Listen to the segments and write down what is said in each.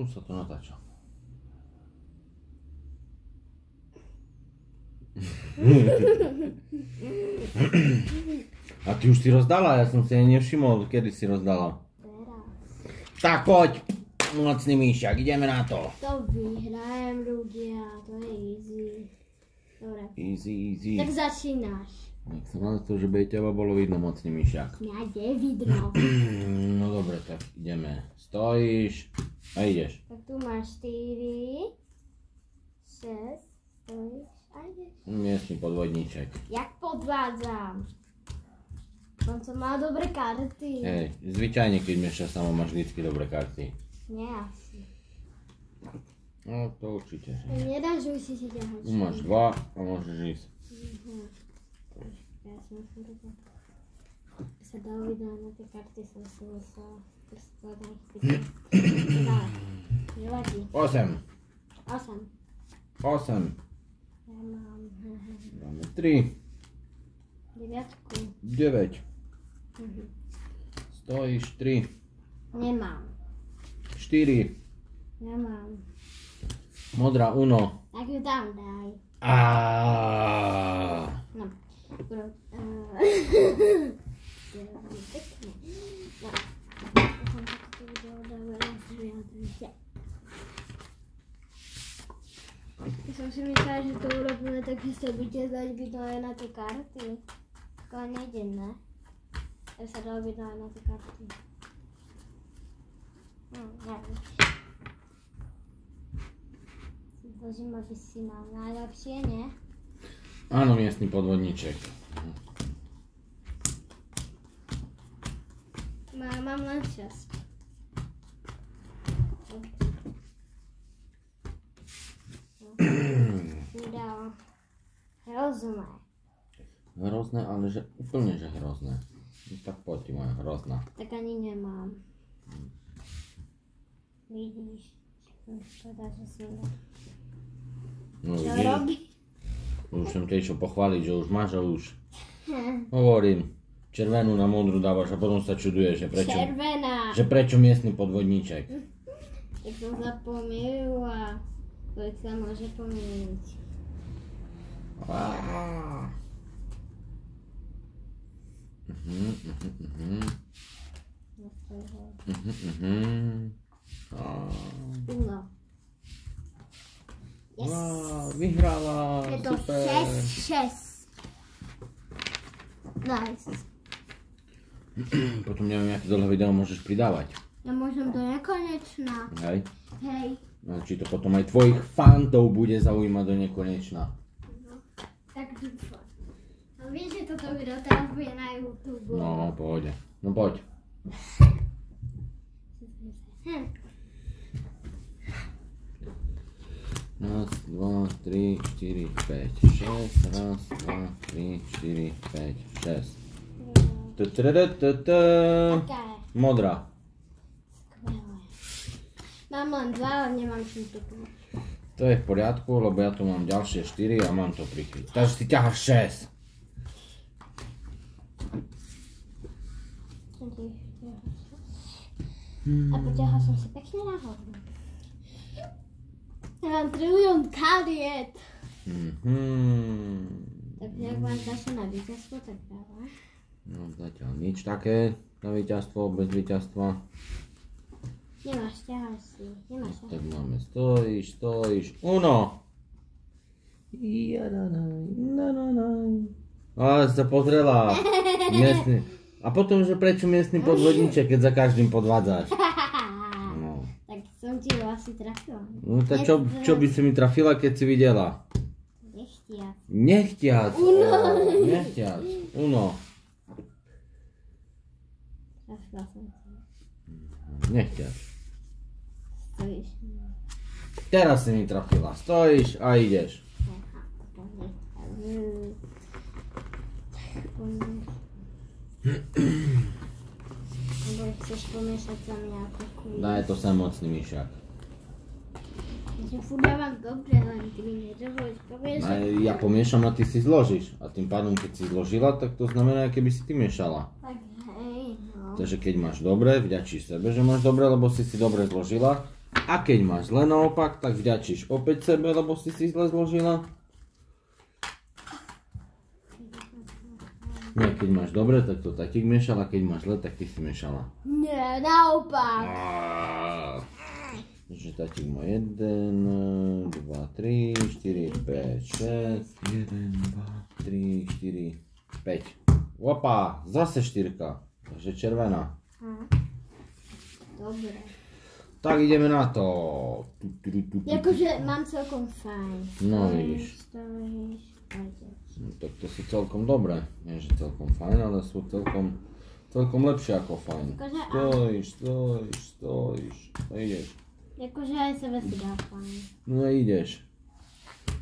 Sa to natáča. A ty už si rozdala? Ja som si aj nevšimol, kedy si rozdala. Tak poď, mocný Míšak, ideme na to. To vyhrajem, ľudia, to je easy. Dobre. Easy. Tak začínaš. Nech sa na to, že by teba bolo vidno, mocný Míšak. Mňa nevidno. No dobre, tak ideme. Stojíš a ideš. Tak tu máš 4, 6, stojíš a ideš. Miestny podvodníček. Jak podvádzam? Som mal dobré karty. Hej, zvyčajne keď miešaš samo máš vždycky dobré karty. Nie asi. No to určite. Nedáš už si ťahať. Tu máš 2 a môžeš ísť. Ja som musel to sa dalo vidieť na tie karty, som si musela skladať. Nevadí. 8. 8. Ja mám Máme 3. 9. Stojíš 3. Nemám. 4. Nemám. Modrá Uno. Tak ju tam daj. No. Pekne. No. Ja som si myslela, že to urobíme tak, že sa bude dať vidno aj na tie karty. Ale nejde, ne? Ja sa dalo vidno aj na tie karty. Neviem. Božím, aby si mal najlepšie, nie? Áno, miestny podvodníček. Mám len 6. Udal. Hrozné. Hrozné, ale že úplne že hrozné. Tak poď ti moja hrozná. Tak ani nemám. Vidíš? Škoda, že si dal. No Čo vidíš? robí? Už som ťa išiel pochváliť, že už máš a už. Hovorím, červenú na modrú dávaš a potom sa čuduješ, Červená. že prečo miestny podvodníček. Tak som sa pomýlila. Človek sa môže pomýliť. Uno. Yes. Vyhrala, Je to super. 6. Nice. Potom neviem, aké dlhé video môžeš pridávať. Ja môžem do nekonečna. Hej. Hej. No, či to potom aj tvojich fantov bude zaujímať do nekonečna. Tak dúfam. No vieš, že toto video teraz bude na YouTube. No, pohode. No poď. Raz, 2, 3, 4, 5, 6. Raz, 2, 3, 4, 5, 6. Také. Modrá. Skvelé. Mám len 2, ale nemám čím to tu. To je v poriadku, lebo ja tu mám ďalšie 4 a mám to prikryť. Takže si ťaháš 6. A poťahal som si pekne nahoru. Ja mám trilión kariet. Takže ak máš dačo na víťazstvo, tak dáva. No zatiaľ nič také na víťazstvo, bez víťazstva. Nemáš, ťaháš si. Nemáš ťaháš. Tak máme stojíš. Uno! A sa pozrela. Miestny. A potom, že prečo miestny podvodníček, keď za každým podvádzaš? No. Tak som ti asi trafila. No tak čo by si mi trafila, keď si videla? Nechtiac. Nechtiac. Uno. Nechtiac. Uno. Trafila som ti. Nechtiac. Stojíš. Teraz si mi trafila. Stojíš a ideš. Nebo chceš pomiešať sa mi ako kvíz. Daj to sem, mocný Míšak. Ja furt dávam dobre, len ty mi nedovolíš pomiešať. Ja pomiešam a ty si zložíš. A tým pádom, keď si zložila, tak to znamená, keby si ty miešala. Tak hej, no. Takže keď máš dobre, vďačíš sebe, že máš dobre, lebo si dobre zložila. A keď máš zle naopak, tak vďačíš opäť sebe, lebo si zle zložila. Nie, keď máš dobre, tak to tatík miešala, keď máš zle, tak ty si miešala. Nie, naopak. Takže tatík má 1, 2, 3, 4, 5, 6, 1, 2, 3, 4, 5. Opa, zase 4, takže červená. Dobre. Tak ideme na to. Jakože mám celkom fajn. No vidíš. Stojíš, pôjdeš. No, tak to sú celkom dobré. Nie, že celkom fajn, ale sú celkom lepšie ako fajn. Akože Stojíš. No ideš. Jakože aj sebe si dá fajn. No ideš.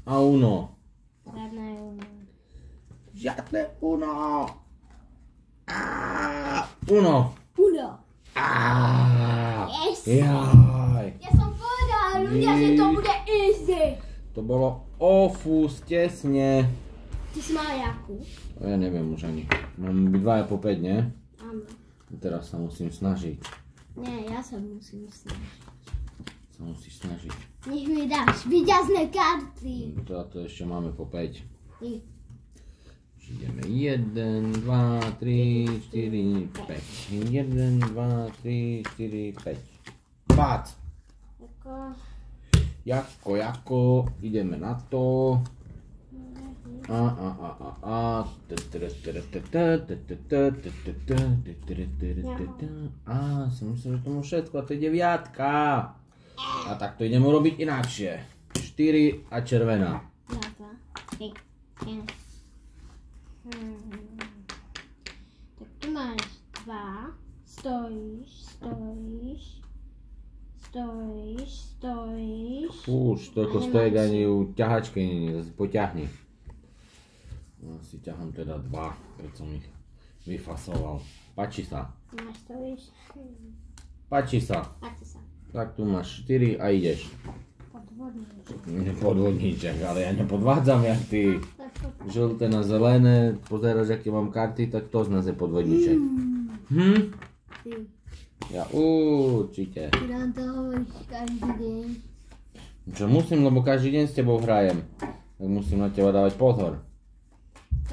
A uno. Žiadne uno. Žiadne uno. Uno. Uno. Yes. Jaj. Ja som povedala ľudia, že to bude easy. To bolo ofus, tesne. Ty si mal jakú? Ja neviem už ani. Mám byť 2 po 5, nie? Áno. Teraz sa musím snažiť. Nie, ja sa musím snažiť. Sa musíš snažiť. Nech mi dáš víťazné karty. To ešte máme po 5. Ty. Ideme 1, 2, 3, 4, 5. 1, 2, 3, 4, 5. Pád! Jako, ideme na to. Som myslel, že tomu všetko, a to je 9. A tak to ideme urobiť inakšie. 4 a červená. Tak tu máš 2, stojíš. Už toľko stojek ani u ťahačky nie, zase poťahni. No, si ťahám teda 2, keď som ich vyfasoval. Páči sa. Máš stojíš. Páči sa. Tak tu máš 4 a ideš. Podvodníček, ale ja nepodvádzam jak ty. Žlté na zelené, pozeráš aké mám karty, tak to z nás je podvodníček. Ty. Ja určite. Ty nám to hovoríš každý deň. Čo musím, lebo každý deň s tebou hrajem. Tak musím na teba dávať pozor.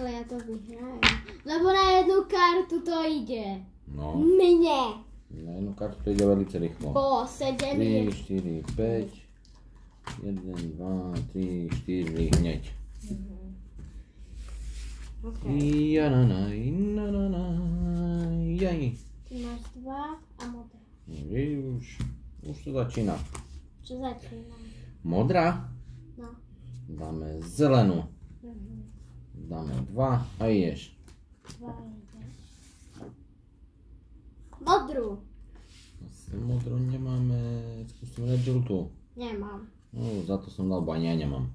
Ale ja to vyhrajem. Lebo na jednu kartu to ide. No. Mne. Na jednu kartu to ide veľmi rýchlo. Po 7 3, 4, 5. 1, 2, 3, 4, hneď. Jaj. Ty máš 2 a modrá. Už to začína. Čo začína? Modrá. No. Dáme zelenú. Dáme 2 a ideš. 2 ideš. Modrú. Modrú nemáme, skúsime dať žltú. Nemám. No, za to som dal, bo ani ja nemám.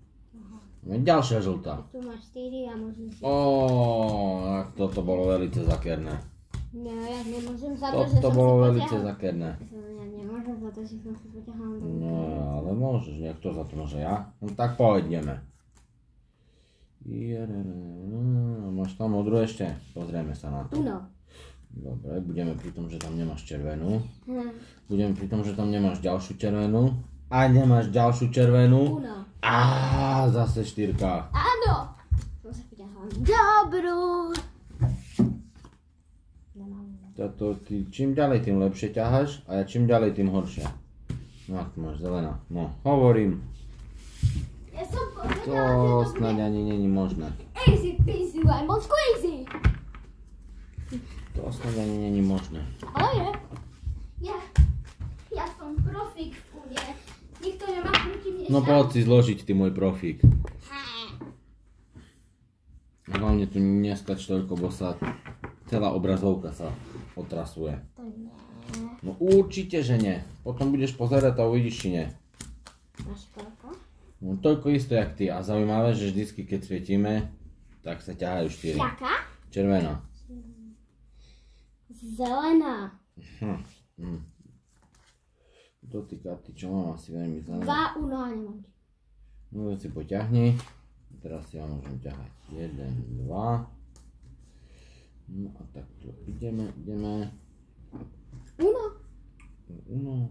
Ďalšia žltá. Tu máš 4 a možno si... Tak toto bolo veľmi zakerné. No, ja nemôžem za to, že som Toto si bolo veľmi poťahal. zakerné. Ja nemôžem za to, že som si poťahal do No, ale môžeš, nie, kto za to môže, ja? No tak pôjdeme. Máš tam modrú ešte? Pozrieme sa na to. Uno. Dobre, budeme pri tom, že tam nemáš červenú. Budeme pri tom, že tam nemáš ďalšiu červenú. A nemáš ďalšiu červenú. Uno. Zase 4. Áno. Som sa poťahal. Dobrú. Toto ty čím ďalej, tým lepšie ťaháš a ja čím ďalej, tým horšie. No, tu máš zelená. No, hovorím. Ja som povedala, To že to bude snáď ani není možné. easy peasy lemon squeezy. To snáď ani není možné. Ale je. Ja som profík v kúde. Nikto nemá proti mne. No poď si zložiť ty môj profík. Hlavne tu neskač toľko, bo sa celá obrazovka sa otrasuje. To nie. No určite, že nie. Potom budeš pozerať a uvidíš, či nie. Máš koľko? No toľko isto jak ty. A zaujímavé, že vždycky keď svietime, tak sa ťahajú 4. Jaká? Červená. Zelená. Dotýka ty, čo mám asi veľmi zelené. 2 uno a nemám. No si poťahni. Teraz si ja môžem ťahať. 1, 2. No a takto ideme. Uno. Uno.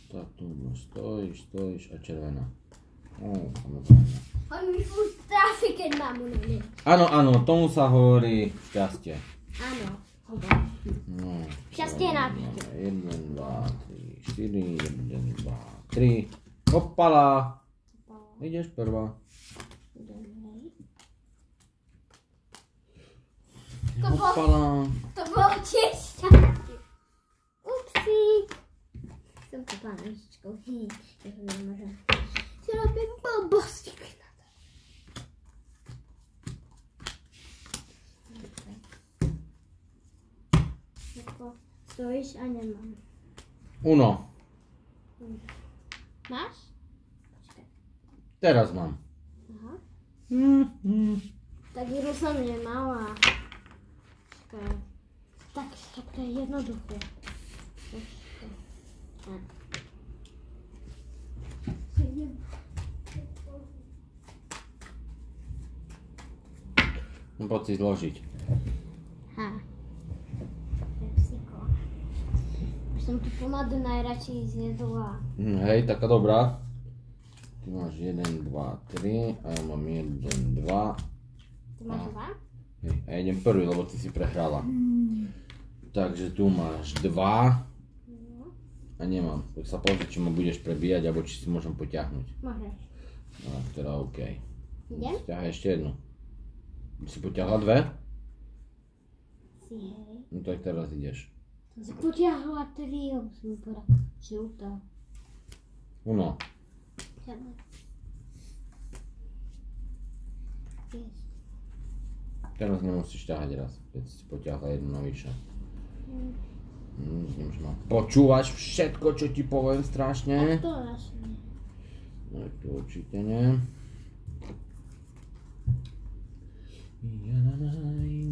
Tak tu stojíš a červená. Samozrejme. On mi furt tráfi, keď mám unavený. Áno, tomu sa hovorí šťastie. Áno, No, šťastie je nápite. 1, 2, 3, 4, 1, 2, 3. Hopala. Ideš prvá. Hopala. To bolo tiež šťastie. Upsík. Som to pánečkou. Ja to nemôžem. Si robím blbosti. Stojíš a nemám. Uno. Máš? Počkaj. Teraz mám. Aha. Tak hru som nemala. Počkaj. Tak to je jednoduché. Počkaj. Poď si zložiť. Ha. Už som tu pomadu najradšej zjedla. Hej, taká dobrá. Ty máš 1, 2, 3 a ja mám 1, 2. Ty máš 2? Hej, a ja idem prvý, lebo ty si prehrala. Takže tu máš 2 a nemám. Tak sa pozri, či ma budeš prebíjať, alebo či si môžem potiahnuť. Môžeš. No, teda OK. Idem? Ťahaj ešte jednu. By si potiahla 2? Si, hej. No tak teraz ideš. Som si potiahla 3, lebo som mi povedala žltá. Uno. Ďalej. Vieš. Teraz nemusíš ťahať raz, keď si potiahla jednu navyše. Nemusíš ma počúvaš všetko, čo ti poviem strašne. Tak to asi nie. No to určite nie.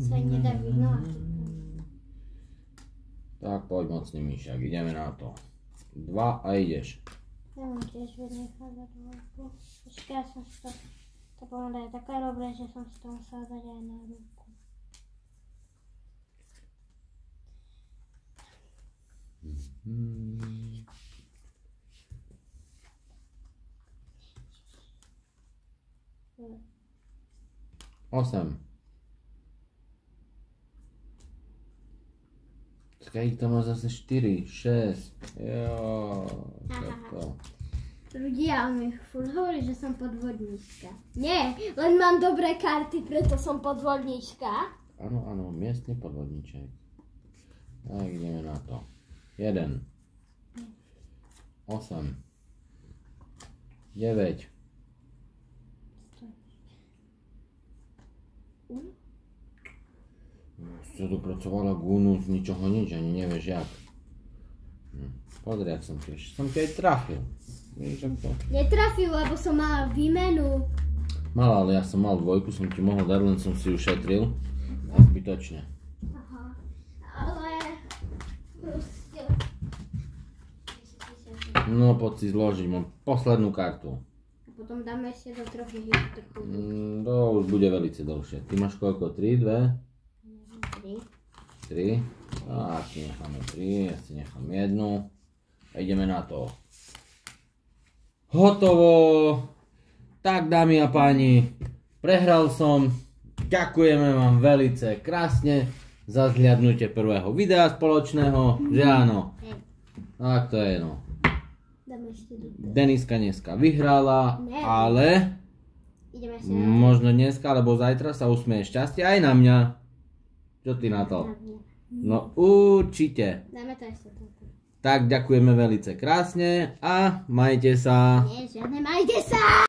Sa nedá vidno. Tak poď mocný myšiak, ideme na to. 2 a ideš. Ja mám tiež vynechať za dvojku. Počkaj, ja som si to... To bolo aj také dobré, že som si to musela dať aj na ruku. Osem. Skaj to má zase 4, 6. Jo, to. Ľudia mi furt hovorí, že som podvodníčka. Nie, len mám dobré karty, preto som podvodníčka. Áno, miestny podvodníček. Tak ideme na to. 1. 8. 9. Čo tu pracovala Gunu z ničoho nič, ani nevieš jak. Pozri, jak som tiež. Som ti aj trafil. Víš, jak to? Netrafil, lebo som mala výmenu. Mala, ale ja som mal 2, som ti mohol dať, len som si ju šetril. A zbytočne. Aha, ale... Proste... No, poď si zložiť, mám poslednú kartu. A potom dáme ešte do troch trochu. To už bude velice dlhšie. Ty máš koľko? 3, 2? 3. Tak, si necháme 3, ja si nechám 1. A ideme na to. Hotovo! Tak, dámy a páni, prehral som. Ďakujeme vám velice krásne za zhliadnutie prvého videa spoločného, že áno. Tak to je no. Deniska dneska vyhrala, ale možno dneska alebo zajtra sa usmieje šťastie aj na mňa. Čo ty na to? No určite. Dáme to ešte toto. Tak ďakujeme velice krásne a majte sa. Nie, žiadne majte sa!